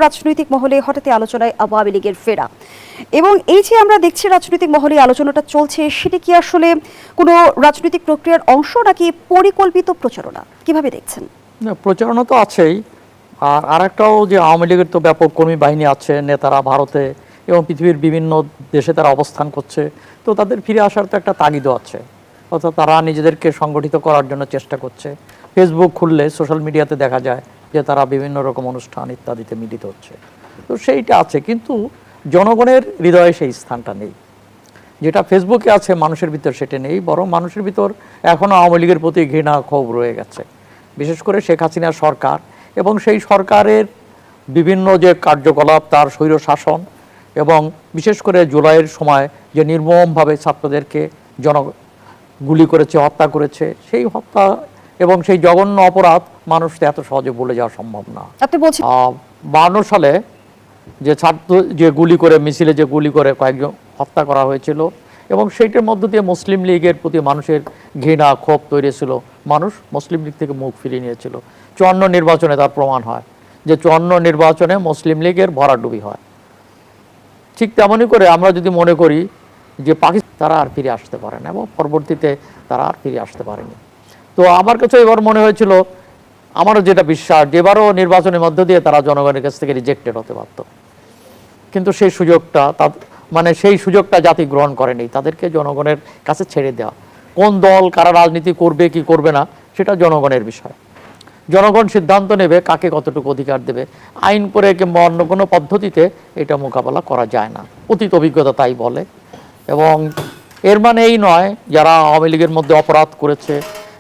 রাজনৈতিক মহলে হঠাৎই আলোচনায় আওয়ামী লীগের ফেরা এবং এই যে আমরা দেখছি রাজনৈতিক মহলে আলোচনাটা চলছে, সেটা কি আসলে কোনো রাজনৈতিক প্রক্রিয়ার অংশ নাকি পরিকল্পিত প্রচারণা, কিভাবে দেখছেন? না, প্রচারণা তো আছেই। আর আরেকটাও যে আওয়ামী লীগের তো ব্যাপক কর্মী বাহিনী আছে, নেতারা ভারতে এবং পৃথিবীর বিভিন্ন দেশে তারা অবস্থান করছে, তো তাদের ফিরে আসার তো একটা তাগিদও আছে। অর্থাৎ তারা নিজেদেরকে সংগঠিত করার জন্য চেষ্টা করছে। ফেসবুক খুললে সোশ্যাল মিডিয়াতে দেখা যায় যে তারা বিভিন্ন রকম অনুষ্ঠান ইত্যাদিতে মিলিত হচ্ছে, তো সেইটা আছে। কিন্তু জনগণের হৃদয়ে সেই স্থানটা নেই, যেটা ফেসবুকে আছে মানুষের ভিতর সেটা নেই। বরং মানুষের ভিতর এখনও আওয়ামী লীগের প্রতি ঘৃণা ক্ষোভ রয়ে গেছে, বিশেষ করে শেখ হাসিনার সরকার এবং সেই সরকারের বিভিন্ন যে কার্যকলাপ, তার স্বৈর শাসন এবং বিশেষ করে জুলাইয়ের সময় যে নির্মমভাবে ছাত্রদেরকে গুলি করেছে, হত্যা করেছে, সেই হত্যা এবং সেই জঘন্য অপরাধ মানুষ তো এত সহজে ভুলে যাওয়া সম্ভব না। আপনি বলছেন 52 সালে যে ছাত্র যে গুলি করে, মিছিলে যে গুলি করে কয়েকজন হত্যা করা হয়েছিল এবং সেইটার মধ্য দিয়ে মুসলিম লীগের প্রতি মানুষের ঘৃণা ক্ষোভ তৈরি ছিল। মানুষ মুসলিম লীগ থেকে মুখ ফিরিয়ে নিয়েছিল। 54 নির্বাচনে তার প্রমাণ হয় যে 54 নির্বাচনে মুসলিম লীগের ভরাডুবি হয়। ঠিক তেমনই করে আমরা যদি মনে করি যে পাকিস্তান, তারা আর ফিরে আসতে পারে না এবং পরবর্তীতে তারা আর ফিরে আসতে পারেনি। তো আমার কাছে এবার মনে হয়েছিল, আমারও যেটা বিশ্বাস, যে এবারও নির্বাচনের মধ্য দিয়ে তারা জনগণের কাছ থেকে রিজেক্টেড হতে পারত, কিন্তু সেই সুযোগটা সেই সুযোগটা জাতি গ্রহণ করেনি। তাদেরকে জনগণের কাছে ছেড়ে দেওয়া, কোন দল কারা রাজনীতি করবে কি করবে না সেটা জনগণের বিষয়। জনগণ সিদ্ধান্ত নেবে কাকে কতটুকু অধিকার দেবে। আইন করে কিংবা অন্য কোনো পদ্ধতিতে এটা মোকাবেলা করা যায় না, অতীত অভিজ্ঞতা তাই বলে। এবং এর মানে এই নয় যারা আওয়ামী লীগের মধ্যে অপরাধ করেছে,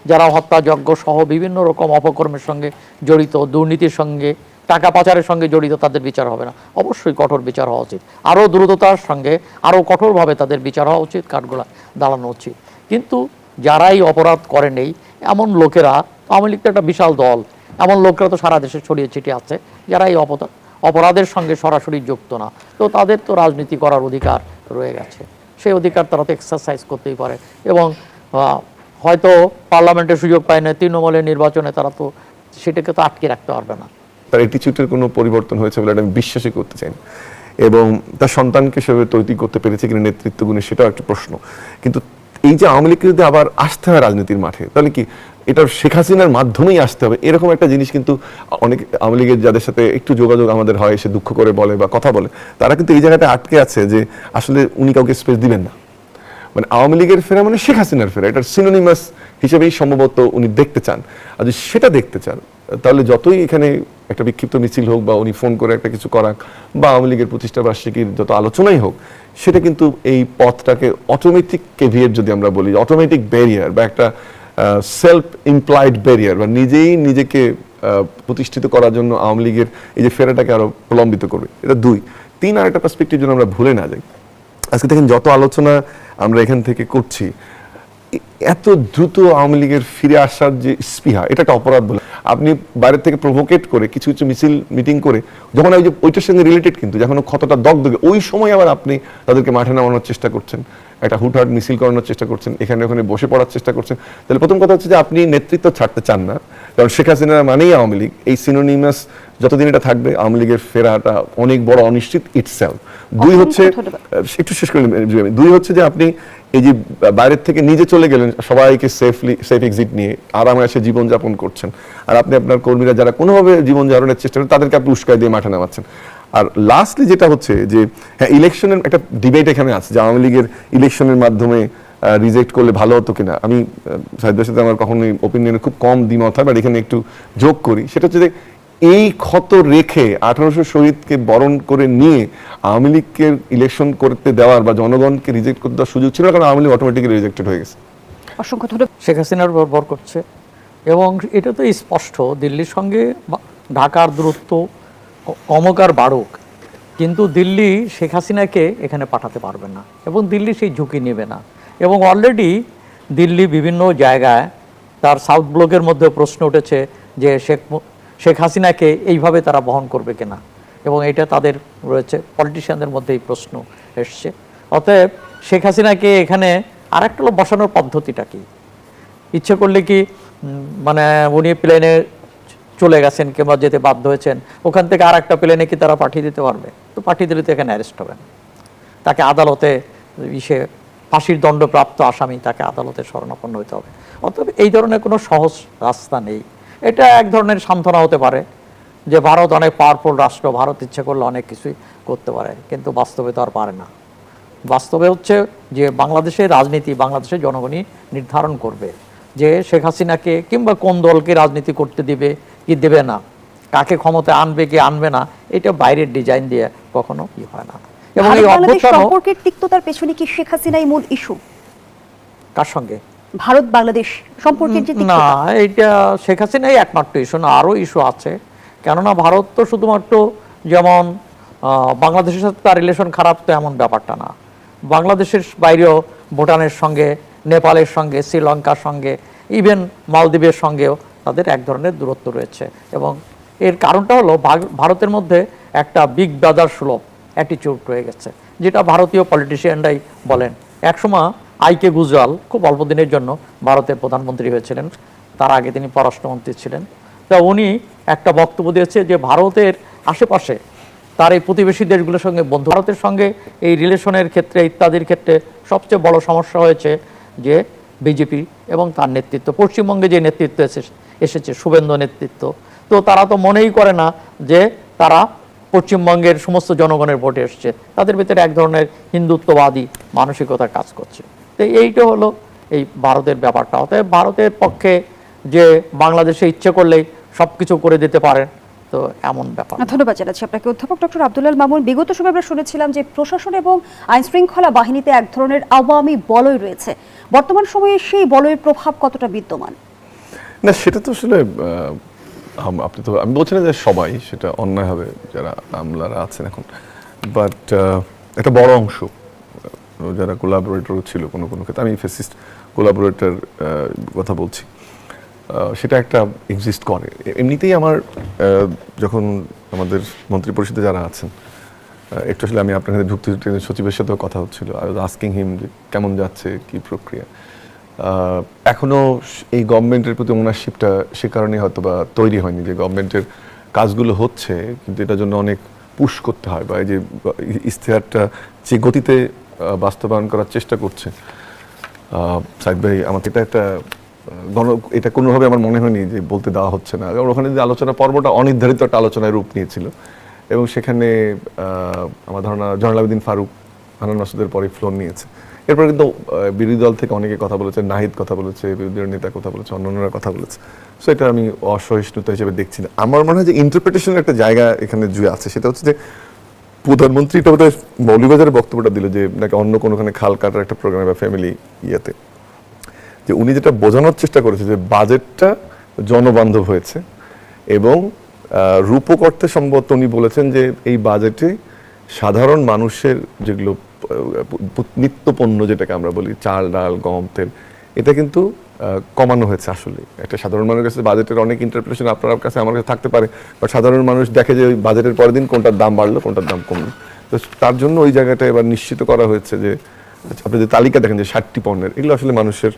যারা হত্যাযজ্ঞ সহ বিভিন্ন রকম অপকর্মের সঙ্গে জড়িত, দুর্নীতির সঙ্গে, টাকা পাচারের সঙ্গে জড়িত, তাদের বিচার হবে না। অবশ্যই কঠোর বিচার হওয়া উচিত, আরও দ্রুততার সঙ্গে আরও কঠোরভাবে তাদের বিচার হওয়া উচিত, কাঠগোলা দাঁড়ানো উচিত। কিন্তু যারাই অপরাধ করে নেই এমন লোকেরা, আওয়ামী লীগ তো একটা বিশাল দল, এমন লোকেরা তো সারা দেশে ছড়িয়ে ছিটিয়ে আছে যারা এই অপরাধের সঙ্গে সরাসরি যুক্ত না, তো তাদের তো রাজনীতি করার অধিকার রয়ে গেছে। সেই অধিকার তারা তো এক্সারসাইজ করতেই পারে এবং হয়তো পার্লামেন্টের সুযোগ পায় না, তৃণমূলের নির্বাচনে তারা তো সেটাকে তো আটকে রাখতে পারবে না। তার অ্যাটিটিউডের কোনো পরিবর্তন হয়েছে বলে আমি বিশ্বাসই করতে চাই না, এবং তার সন্তানকে সেভাবে তৈরি করতে পেরেছে কিনা নেতৃত্ব গুণে সেটাও একটা প্রশ্ন। কিন্তু এই যে আওয়ামী লীগকে যদি আবার আসতে হয় রাজনীতির মাঠে, তাহলে কি এটা শেখ হাসিনার মাধ্যমেই আসতে হবে এরকম একটা জিনিস কিন্তু অনেক আওয়ামী লীগের যাদের সাথে একটু যোগাযোগ আমাদের হয়, সে দুঃখ করে বলে বা কথা বলে, তারা কিন্তু এই জায়গাটা আটকে আছে যে আসলে উনি কাউকে স্পেস দিবেন না। মানে আওয়ামী লীগের ফেরা মানে শেখ হাসিনার ফেরা, এটার সিনোনিমাস হিসেবেই সম্ভবত উনি দেখতে চান। আর যদি সেটা দেখতে চান তাহলে যতই এখানে একটা বিক্ষিপ্ত মিছিল হোক বা উনি ফোন করে একটা কিছু করাক বা আওয়ামী লীগের প্রতিষ্ঠা বার্ষিকীর যত আলোচনাই হোক, সেটা কিন্তু এই পথটাকে অটোমেটিক কেভিয়েট যদি আমরা বলি, অটোমেটিক ব্যারিয়ার বা একটা সেলফ ইমপ্লাইড ব্যারিয়ার বা নিজেই নিজেকে প্রতিষ্ঠিত করার জন্য আওয়ামী লীগের এই যে ফেরাটাকে আরো প্রলম্বিত করবে। এটা 2 3 আর একটা পার্সপেক্টিভ যেন আমরা ভুলে না যাই। আজকে দেখেন যত আলোচনা আমরা এখান থেকে করছি, এত দ্রুত আওয়ামী লীগের ফিরে আসার যে স্পৃহা, এটা একটা অপরাধ বলে আপনি বাইরের থেকে প্রভোকেট করে কিছু কিছু মিছিল মিটিং করে, যখন ওই যে ওইটার সঙ্গে রিলেটেড কিন্তু যখন ক্ষতটা দগদগে, ওই সময় আবার আপনি তাদেরকে মাঠে নামানোর চেষ্টা করছেন, একটা হুটহাট মিছিল করানোর চেষ্টা করছেন, এখানে ওখানে বসে পড়ার চেষ্টা করছেন। তাহলে প্রথম কথা হচ্ছে যে আপনি নেতৃত্ব ছাড়তে চান না, কারণ শেখ হাসিনা মানেই আওয়ামী লীগ। এই সিনোনিমাস যতদিন এটা থাকবে, আওয়ামী লীগের ফেরাটা অনেক বড় অনিশ্চিত ইটসেলফ। 2 হচ্ছে, একটু শেষ করে 2 হচ্ছে যে আপনি এই যে বাইরের থেকে নিজে চলে গেলেন সবাইকে সেফ এক্সিট নিয়ে আরামে এসে জীবনযাপন করছেন, আর আপনি আপনার কর্মীরা যারা কোনোভাবে জীবন ধারণের চেষ্টা করেন তাদেরকে আপনি উস্কাই দিয়ে মাঠে নামাচ্ছেন। আর লাস্টলি যেটা হচ্ছে যে হ্যাঁ, ইলেকশনের একটা ডিবেট এখানে আছে যে আওয়ামী লীগের ইলেকশনের মাধ্যমে রিজেক্ট করলে ভালো হতো কিনা। আমি সাহিত্যের সাথে আমার কখনোই ওপিনিয়নে খুব কম দ্বিমত হয়, বাট এখানে একটু যোগ করি। সেটা হচ্ছে যে এই ক্ষত রেখে 1800 শহীদকে বরণ করে নিয়ে আওয়ামী লীগকে ইলেকশন করতে দেওয়ার বা জনগণকে রিজেক্ট করতে দেওয়ার সুযোগ ছিল না, কারণ আওয়ামী লীগ অটোমেটিক্যালি রিজেক্টেড হয়ে গেছে। অসংখ্য ধন্যবাদ। শেখ হাসিনার বর করছে এবং এটা তো স্পষ্ট, দিল্লির সঙ্গে ঢাকার দূরত্ব কমক আর বাড়ুক, কিন্তু দিল্লি শেখ হাসিনাকে এখানে পাঠাতে পারবে না এবং দিল্লি সেই ঝুঁকি নেবে না। এবং অলরেডি দিল্লি বিভিন্ন জায়গায় তার সাউথ ব্লকের মধ্যে প্রশ্ন উঠেছে যে শেখ হাসিনাকে এইভাবে তারা বহন করবে কিনা, এবং এটা তাদের রয়েছে, পলিটিশিয়ানদের মধ্যে এই প্রশ্ন এসছে। অতএব শেখ হাসিনাকে এখানে আরেকটা বসানোর পদ্ধতিটা কি, ইচ্ছে করলে কি উনি প্লেনে চলে গেছেন কিংবা যেতে বাধ্য হয়েছেন, ওখান থেকে আর একটা প্লেনে কি তারা পাঠিয়ে দিতে পারবে? তো পাঠিয়ে দিলে তো এখানে অ্যারেস্ট হবেন, তাকে আদালতে ইসে ফাঁসির দণ্ডপ্রাপ্ত আসামি, তাকে আদালতে শরণাপন্ন হতে হবে। অতএব এই ধরনের কোনো সহজ রাস্তা নেই। এটা এক ধরনের সান্ত্বনা হতে পারে যে ভারত অনেক পাওয়ারফুল রাষ্ট্র, ভারত ইচ্ছে করলে অনেক কিছুই করতে পারে, কিন্তু বাস্তবে তো আর পারে না। বাস্তবে হচ্ছে যে বাংলাদেশের রাজনীতি বাংলাদেশের জনগণই নির্ধারণ করবে যে শেখ হাসিনাকে কিংবা কোন দলকে রাজনীতি করতে দিবে কি দেবে না, কাকে ক্ষমতায় আনবে কি আনবে না, এটা বাইরের ডিজাইন দিয়ে কখনো কি হয় না। এবং এই ভারত-বাংলাদেশ অভ্যুত্থানও সম্পর্কের তিক্ততার পেছনে কি শেখ হাসিনাই মূল ইস্যু? কার সঙ্গে? ভারত বাংলাদেশ সম্পর্কের যে না, তিক্ততা, এটা শেখ হাসিনাই একমাত্র ইস্যু না, আরও ইস্যু আছে। কেননা ভারত তো শুধুমাত্র যেমন বাংলাদেশের সাথে তার রিলেশন খারাপ তো এমন ব্যাপারটা না, বাংলাদেশের বাইরেও ভুটানের সঙ্গে, নেপালের সঙ্গে, শ্রীলঙ্কার সঙ্গে, ইভেন মালদ্বীপের সঙ্গেও তাদের এক ধরনের দূরত্ব রয়েছে। এবং এর কারণটা হলো ভারতের মধ্যে একটা বিগ ব্রাদার সুলভ অ্যাটিটিউড রয়ে গেছে, যেটা ভারতীয় পলিটিশিয়ানরাই বলেন। একসময় আইকে গুজরাল খুব অল্প দিনের জন্য ভারতের প্রধানমন্ত্রী হয়েছিলেন, তার আগে তিনি পররাষ্ট্রমন্ত্রী ছিলেন। তা উনি একটা বক্তব্য দিয়েছে যে ভারতের আশেপাশে তার এই প্রতিবেশী দেশগুলোর সঙ্গে বন্ধু, ভারতের সঙ্গে এই রিলেশনের ক্ষেত্রে ইত্যাদির ক্ষেত্রে সবচেয়ে বড় সমস্যা হয়েছে যে বিজেপি এবং তার নেতৃত্ব, পশ্চিমবঙ্গে যে নেতৃত্ব এসেছে শুভেন্দু নেতৃত্ব, তো তারা তো মনেই করে না যে তারা পশ্চিমবঙ্গের সমস্ত জনগণের ভোটে এসছে, তাদের ভিতরে এক ধরনের হিন্দুত্ববাদী মানসিকতা কাজ করছে। তো এইটা হলো এই ভারতের ব্যাপারটা। অতএব ভারতের পক্ষে যে বাংলাদেশে ইচ্ছে করলেই সব কিছু করে দিতে পারেন, তো এমন ব্যাপার। ধন্যবাদ জানাচ্ছি আপনাকে অধ্যাপক ডক্টর আব্দুল আল মামুন। বিগত সময়ে আমরা শুনেছিলাম যে প্রশাসন এবং আইন শৃঙ্খলা বাহিনীতে এক ধরনের আওয়ামী বলয় রয়েছে, বর্তমান সময়ে সেই বলয়ের প্রভাব কতটা বিদ্যমান? না, সেটা তো আসলে আপনি তো, আমি বলছি না যে সবাই, সেটা অন্যায় হবে যারা আমলারা আছেন এখন, বাট একটা বড় অংশ যারা কোলাবোরেটর ছিল কোনো কোনো ক্ষেত্রে, আমি ফেসিস্ট কোলাবোরেটর কথা বলছি, সেটা একটা এক্সিস্ট করে এমনিতেই। আমার যখন আমাদের মন্ত্রী পরিষদে যারা আছেন, একটু আসলে আমি আপনার কাছে ঢুকতে ঢুকতে সচিবের সাথেও কথা হচ্ছিল, আই ওয়াজ আস্কিং হিম যে কেমন যাচ্ছে, কি প্রক্রিয়া। এখনো এই গভর্নমেন্টের প্রতি ওনারশিপটা সে কারণে হয়তো বা তৈরি হয়নি যে গভর্নমেন্টের কাজগুলো হচ্ছে, কিন্তু এটার জন্য অনেক পুশ করতে হয়, বা এই যে ইশতেহারটা যে গতিতে বাস্তবায়ন করার চেষ্টা করছে সাইদ ভাই, আমাকে এটা একটা এটা কোনোভাবে আমার মনে হয়নি যে বলতে দেওয়া হচ্ছে না। কারণ ওখানে যে আলোচনা পর্বটা অনির্ধারিত একটা আলোচনায় রূপ নিয়েছিল, এবং সেখানে আমার ধারণা জয়নাল আবেদিন ফারুক হান্নান মাসুদের পরে ফ্লোর নিয়েছে। এরপর কিন্তু বিরোধী দল থেকে অনেকে কথা বলেছে, নাহিদ কথা বলেছে, বিরোধী নেতা কথা বলেছে, অন্যান্যরা কথা বলেছে। সো এটা আমি অসহিষ্ণুতা হিসেবে দেখছি না। আমার মনে হয় যে ইন্টারপ্রিটেশনের একটা জায়গা এখানে জুড়ে আছে, সেটা হচ্ছে যে প্রধানমন্ত্রী এটা বোধহয় মৌলভীবাজারের বক্তব্যটা দিল যে নাকি অন্য কোনোখানে খাল কাটার একটা প্রোগ্রামে বা ফ্যামিলি ইয়েতে, যে উনি যেটা বোঝানোর চেষ্টা করেছে যে বাজেটটা জনবান্ধব হয়েছে, এবং রূপক অর্থে সম্ভবত উনি বলেছেন যে এই বাজেটে সাধারণ মানুষের যেগুলো নিত্যপণ্য যেটাকে আমরা বলি, চাল ডাল গম তেল, এটা কিন্তু কমানো হয়েছে। আসলে একটা সাধারণ মানুষের কাছে বাজেটের অনেক ইন্টারপ্রিটেশন আপনার কাছে আমার কাছে থাকতে পারে, বাট সাধারণ মানুষ দেখে যে ওই বাজেটের পরের দিন কোনটার দাম বাড়লো কোনটার দাম কমলো। তো তার জন্য ওই জায়গাটা এবার নিশ্চিত করা হয়েছে যে আপনি যে তালিকা দেখেন যে 60টি পণ্যের, এগুলো আসলে মানুষের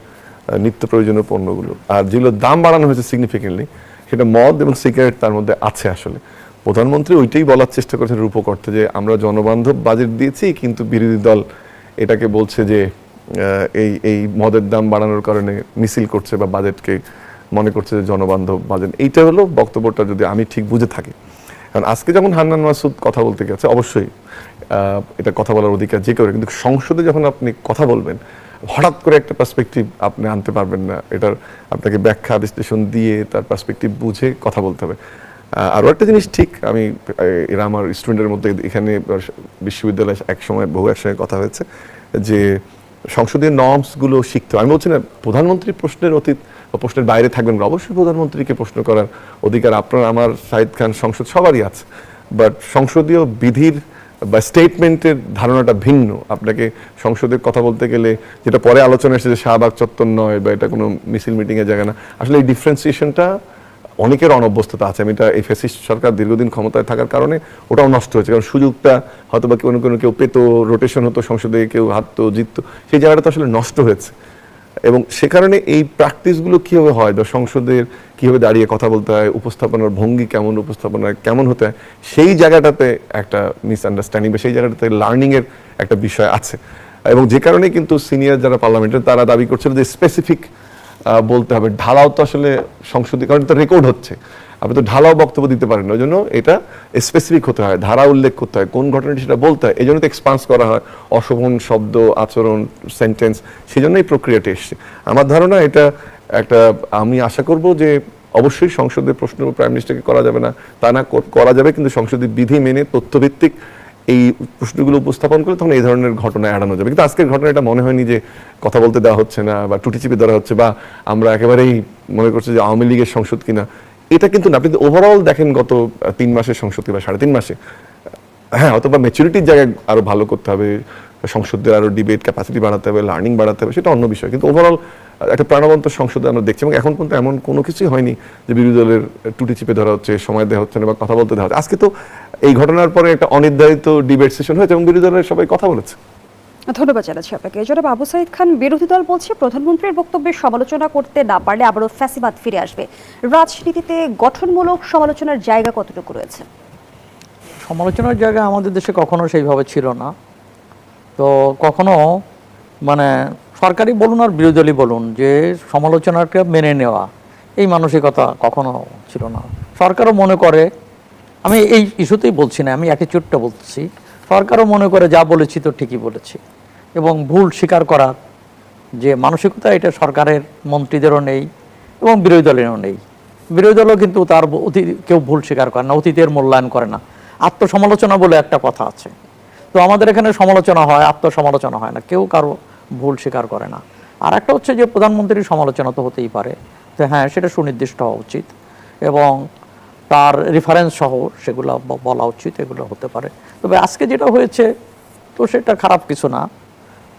নিত্য প্রয়োজনীয় পণ্যগুলো, আর যেগুলো দাম বাড়ানো হয়েছে সিগনিফিকেন্টলি সেটা মদ এবং সিগারেট তার মধ্যে আছে। আসলে প্রধানমন্ত্রী ওইটাই বলার চেষ্টা করেছেন রূপক অর্থে যে আমরা জনবান্ধব বাজেট দিয়েছি, কিন্তু বিরোধী দল এটাকে বলছে যে এই মদের দাম বাড়ানোর কারণে মিছিল করছে বা বাজেটকে মনে করছে যে জনবান্ধব বাজেট। এইটা হলো বক্তব্যটা, যদি আমি ঠিক বুঝে থাকি। কারণ আজকে যখন হান্নান মাসুদ কথা বলতে গেছে, অবশ্যই এটা কথা বলার অধিকার যে কেউ, কিন্তু সংসদে যখন আপনি কথা বলবেন হঠাৎ করে একটা পার্সপেক্টিভ আপনি আনতে পারবেন না, এটার আপনাকে ব্যাখ্যা বিশ্লেষণ দিয়ে তার পার্সপেক্টিভ বুঝে কথা বলতে হবে। আরও একটা জিনিস ঠিক, আমি এরা আমার স্টুডেন্টের মধ্যে এখানে বিশ্ববিদ্যালয়ে একসময় একসঙ্গে কথা হয়েছে যে সংসদীয় নর্মসগুলো শিখতে হবে। আমি বলছি না প্রধানমন্ত্রী প্রশ্নের অতীত বা প্রশ্নের বাইরে থাকবেন, অবশ্যই প্রধানমন্ত্রীকে প্রশ্ন করার অধিকার আপনার, আমার, শাহিদ খান, সংসদ সবারই আছে, বাট সংসদীয় বিধির বা স্টেটমেন্টের ধারণাটা ভিন্ন। আপনাকে সংসদে কথা বলতে গেলে, যেটা পরে আলোচনা এসেছে যে শাহবাগ চত্বর নয় বা এটা কোনো মিছিল মিটিংয়ের জায়গা না, আসলে এই ডিফারেন্সিয়েশনটা অনেকের অনভ্যস্ততা আছে। আমি এটা এই ফ্যাসিস্ট সরকার দীর্ঘদিন ক্ষমতায় থাকার কারণে ওটাও নষ্ট হয়েছে, কারণ সুযোগটা হয়তো বা কেউ পেতো, রোটেশন হতো সংসদে, কেউ হারতো জিততো, সেই জায়গাটা তো আসলে নষ্ট হয়েছে। এবং সে কারণে এই প্র্যাকটিসগুলো কীভাবে হয়, সংসদের কীভাবে দাঁড়িয়ে কথা বলতে হয়, উপস্থাপনার ভঙ্গি কেমন, উপস্থাপনা কেমন হতে হয়, সেই জায়গাটাতে একটা মিসআন্ডারস্ট্যান্ডিং বা সেই জায়গাটাতে লার্নিংয়ের একটা বিষয় আছে। এবং যে কারণে কিন্তু সিনিয়র যারা পার্লামেন্টের তারা দাবি করছিল যে স্পেসিফিক বলতে হবে, ঢালাও তো আসলে সংসদীয়, কারণ তো রেকর্ড হচ্ছে, আপনি তো ঢালাও বক্তব্য দিতে পারেন না, ওই জন্য এটা স্পেসিফিক হতে হয়, ধারা উল্লেখ করতে হয়, কোন ঘটনাটি সেটা বলতে হয়, এই জন্য তো এক্সপান্স করা হয় অশোভন শব্দ, আচরণ, সেন্টেন্স, সেই জন্য এই প্রক্রিয়াটা এসছে। আমার ধারণা এটা একটা, আমি আশা করব যে অবশ্যই সংসদের প্রশ্ন প্রাইম মিনিস্টারকে করা যাবে না তা না, করা যাবে, কিন্তু সংসদের বিধি মেনে তথ্যভিত্তিক এই প্রশ্নগুলো উপস্থাপন করে তখন এই ধরনের ঘটনা এড়ানো যাবে। কিন্তু আজকের ঘটনা এটা মনে হয়নি যে কথা বলতে দেওয়া হচ্ছে না বা টুটি চিপে ধরা হচ্ছে বা আমরা একেবারেই মনে করছি যে আওয়ামী লীগের সংসদ কিনা, এটা কিন্তু না। আপনি ওভারঅল দেখেন গত 3 মাসের সংসদ বা 3.5 মাসে, হ্যাঁ অথবা ম্যাচুরিটির জায়গায় আরো ভালো করতে হবে, সংসদের আরো ডিবেট ক্যাপাসিটি বাড়াতে হবে, লার্নিং বাড়াতে হবে, সেটা অন্য বিষয়, কিন্তু ওভারঅল একটা প্রাণবন্ত সংসদে আমরা দেখছি। এবং এখন পর্যন্ত এমন কোনো কিছুই হয়নি যে বিরোধী দলের টুটি চিপে ধরা হচ্ছে, সময় দেওয়া হচ্ছে না বা কথা বলতে দেওয়া হচ্ছে। আজকে তো এই ঘটনার পরে একটা অনির্ধারিত ডিবেট সেশন হয়েছে এবং বিরোধী দলের সবাই কথা বলেছে। ধন্যবাদ জানাচ্ছি আপনাকে। জনাব আবু সাইদ খান, বিরোধী দল বলছে প্রধানমন্ত্রীর বক্তব্যের সমালোচনা করতে না পারলে আবারও ফ্যাসিবাদ ফিরে আসবে। রাজনীতিতে গঠনমূলক সমালোচনার জায়গা কতটুকু রয়েছে? সমালোচনার জায়গা আমাদের দেশে কখনো সেইভাবে ছিল না। তো কখনো মানে সরকারি বলুন আর বিরোধী দলই বলুন, যে সমালোচনাকে মেনে নেওয়া এই মানসিকতা কখনো ছিল না। সরকারও মনে করে, আমি এই ইস্যুতেই বলছি না, আমি অ্যাটিটিউডটা বলছি, সরকারও মনে করে যা বলেছি তো ঠিকই বলেছি, এবং ভুল স্বীকার করার যে মানসিকতা এটা সরকারের মন্ত্রীদেরও নেই এবং বিরোধী দলেরও নেই। বিরোধী দলও কিন্তু তার কেউ ভুল স্বীকার করে না, অতীতের মূল্যায়ন করে না। আত্মসমালোচনা বলে একটা কথা আছে, তো আমাদের এখানে সমালোচনা হয়, আত্মসমালোচনা হয় না, কেউ কারো ভুল স্বীকার করে না। আর একটা হচ্ছে যে প্রধানমন্ত্রীর সমালোচনা তো হতেই পারে, তো হ্যাঁ সেটা সুনির্দিষ্ট হওয়া উচিত এবং তার রেফারেন্স সহ সেগুলো বলা উচিত, এগুলো হতে পারে। তবে আজকে যেটা হয়েছে তো সেটা খারাপ কিছু না,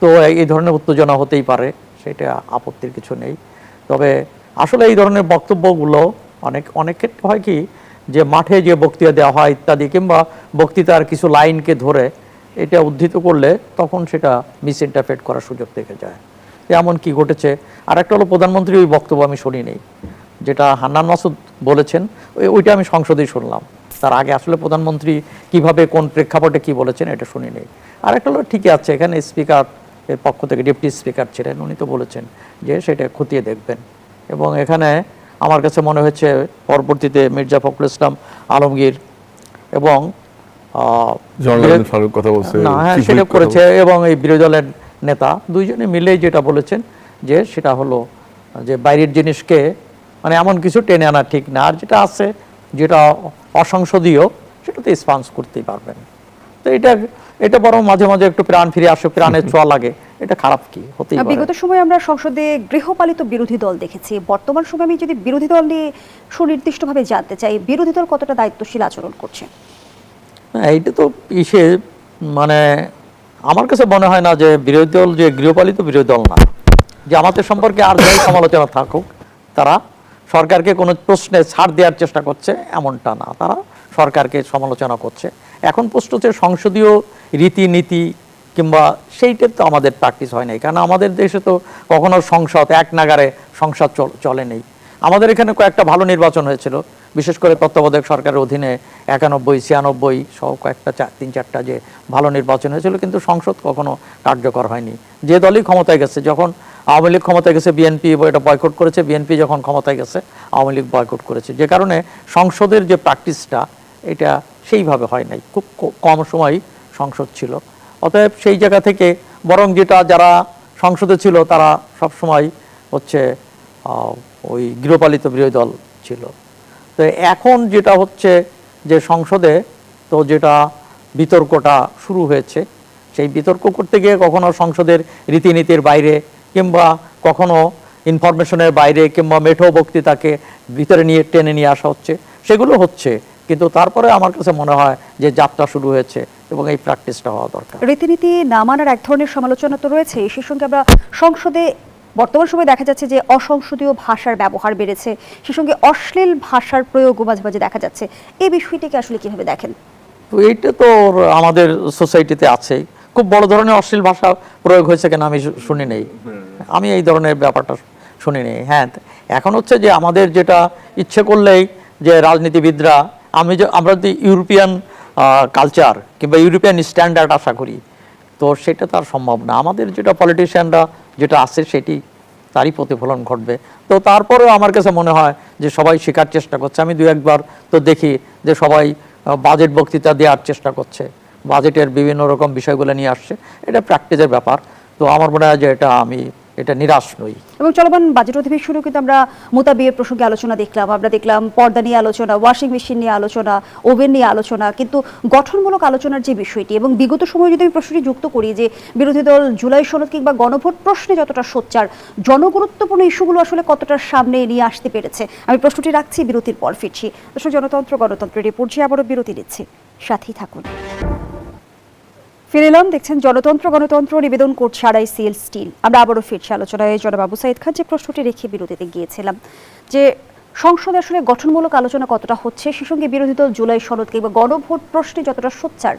তো এই ধরনের উত্তেজনা হতেই পারে, সেটা আপত্তির কিছু নেই। তবে আসলে এই ধরনের বক্তব্যগুলো অনেক ক্ষেত্রে হয় কি, যে মাঠে যে বক্তৃতা দেওয়া হয় ইত্যাদি, কিংবা বক্তৃতার কিছু লাইনকে ধরে এটা উদ্ধৃত করলে তখন সেটা মিস ইন্টারপ্রেট করার সুযোগ থেকে যায়। এমন কি ঘটেছে। আর একটা হলো প্রধানমন্ত্রী ওই বক্তব্য আমি শুনি নেই, যেটা হান্নান মাসুদ বলেছেন ওইটা আমি সংসদেই শুনলাম, তার আগে আসলে প্রধানমন্ত্রী কিভাবে কোন প্রেক্ষাপটে কি বলেছেন এটা শুনি নেই। আর একটা হলো ঠিকই আছে, এখানে স্পিকার এর পক্ষ থেকে ডেপুটি স্পিকার ছিলেন, উনি তো বলেছেন যে সেটা খতিয়ে দেখবেন। এবং এখানে আমার কাছে মনে হয়েছে পরবর্তীতে মির্জা ফখরুল ইসলাম আলমগীর এবং সেটা করেছে, এবং এই বিরোধী দলের নেতা দুইজনে মিলেই যেটা বলেছেন যে সেটা হলো যে বাইরের জিনিসকে মানে এমন কিছু টেনে আনা ঠিক না, আর যেটা আছে যেটা অসংসদীয় সেটাতে স্পন্স করতেই পারবেন। তো এটা বরং মাঝে মাঝে একটু প্রাণ ফিরে আসে, প্রাণের ছোঁয়া লাগে, এটা খারাপ কি হতেই পারে। বিগত সময়ে আমরা সংসদে গৃহপালিত বিরোধী দল দেখেছি, বর্তমান সময়ে আমি যদি বিরোধী দল নিয়ে সুনির্দিষ্টভাবে জানতে চাই, বিরোধী দল কতটা দায়িত্বশীল আচরণ করছে? এইটা তো মানে আমার কাছে মনে হয় না যে বিরোধী দল যে গৃহপালিত বিরোধী দল না, যে আমাদের সম্পর্কে আর যাই সমালোচনা থাকুক তারা সরকারকে কোনো প্রশ্নে ছাড় দেওয়ার চেষ্টা করছে এমনটা না, তারা সরকারকে সমালোচনা করছে। এখন প্রশ্ন হচ্ছে সংসদীয় রীতিনীতি কিংবা সেইটার তো আমাদের প্র্যাকটিস হয় নাই, কারণ আমাদের দেশে তো কখনো সংসদ এক নাগারে সংসদ চলে নেই। আমাদের এখানে কয়েকটা ভালো নির্বাচন হয়েছিল, বিশেষ করে তত্ত্বাবধায়ক সরকারের অধীনে 91, 96 সহ কয়েকটা 3-4টা যে ভালো নির্বাচন হয়েছিল, কিন্তু সংসদ কখনো কার্যকর হয়নি। যে দলই ক্ষমতায় গেছে, যখন আওয়ামী লীগ ক্ষমতায় গেছে বিএনপি এটা বয়কট করেছে, বিএনপি যখন ক্ষমতায় গেছে আওয়ামী লীগ বয়কট করেছে, যে কারণে সংসদের যে প্র্যাকটিসটা এটা সেইভাবে হয় নাই, খুব কম সময় সংসদ ছিল। অতএব সেই জায়গা থেকে বরং যেটা যারা সংসদে ছিল তারা সবসময় হচ্ছে ওই গৃহপালিত বিরোধী দল ছিল। তো এখন যেটা হচ্ছে যে সংসদে তো যেটা বিতর্কটা শুরু হয়েছে, সেই বিতর্ক করতে গিয়ে কখনো সংসদের রীতিনীতির বাইরে কিংবা কখনো ইনফরমেশনের বাইরে কিংবা মেঠো বক্তৃতাকে ভিতরে নিয়ে টেনে নিয়ে আসা হচ্ছে, সেগুলো হচ্ছে। কিন্তু তারপরে আমার কাছে মনে হয় যে যাত্রা শুরু হয়েছে এবং এই প্র্যাকটিসটা হওয়া দরকার। রীতিনীতি না মানার এক ধরনের সমালোচনা তো রয়েছে, সেই সঙ্গে আমরা সংসদে বর্তমান সময়ে দেখা যাচ্ছে যে অসংসদীয় ভাষার ব্যবহার বেড়েছে, সেই সঙ্গে অশ্লীল ভাষার প্রয়োগও মাঝে মাঝে দেখা যাচ্ছে। এই বিষয়টিকে আসলে কিভাবে দেখেন? তো এইটা তো আমাদের সোসাইটিতে আছে, খুব বড় ধরনের অশ্লীল ভাষা প্রয়োগ হয়েছে কেন আমি শুনি নেই, আমি এই ধরনের ব্যাপারটা শুনিনি। হ্যাঁ, এখন হচ্ছে যে আমাদের যেটা ইচ্ছে করলেই যে রাজনীতিবিদরা আমরা যদি ইউরোপিয়ান কালচার কিংবা ইউরোপিয়ান স্ট্যান্ডার্ড আশা করি, তো সেটা তার সম্ভব না। আমাদের যেটা পলিটিশিয়ানরা যেটা আছে সেটি তারই প্রতিফলন ঘটবে। তো তারপরেও আমার কাছে মনে হয় যে সবাই শেখার চেষ্টা করছে। আমি দু একবার তো দেখি যে সবাই বাজেট বক্তৃতা দেওয়ার চেষ্টা করছে, বাজেটের বিভিন্ন রকম বিষয়গুলো নিয়ে আসছে, এটা প্র্যাকটিসের ব্যাপার। তো আমার মনে হয় যে এটা নিরাশ নই। এবং চলমান বাজেট অধিবেশনেও কিন্তু আমরা মোতাবিয়ের প্রসঙ্গে আলোচনা দেখলাম, আমরা দেখলাম পর্দা নিয়ে আলোচনা, ওয়াশিং মেশিন নিয়ে আলোচনা, ওভেন নিয়ে আলোচনা, কিন্তু গঠনমূলক আলোচনার যে বিষয়টি এবং বিগত সময়ে যদি আমি প্রশ্নটি যুক্ত করি যে বিরোধী দল জুলাই সনদ কিংবা গণভোট প্রশ্নে যতটা সোচ্চার, জনগুরুত্বপূর্ণ ইস্যুগুলো আসলে কতটা সামনে নিয়ে আসতে পেরেছে, আমি প্রশ্নটি রাখছি, বিরতির পর ফিরছি। দর্শক, গণতন্ত্রের এই পর্যায়ে আবারও বিরতি নিচ্ছি, সাথেই থাকুন। ফিরে এলাম, দেখছেন গণতন্ত্র নিবেদন করছে আড়াইসিএল স্টিল। আমরা আবারও ফিরছি আলোচনায়। জনাব আবু সাইদ খান যে প্রশ্নটি রেখে বিরতিতে গিয়েছিলাম যে সংসদে আসলে গঠনমূলক আলোচনা কতটা হচ্ছে, সে সঙ্গে বিরোধী দল জুলাই সনদ কিংবা গণভোট প্রশ্নে যতটা সোচ্চার,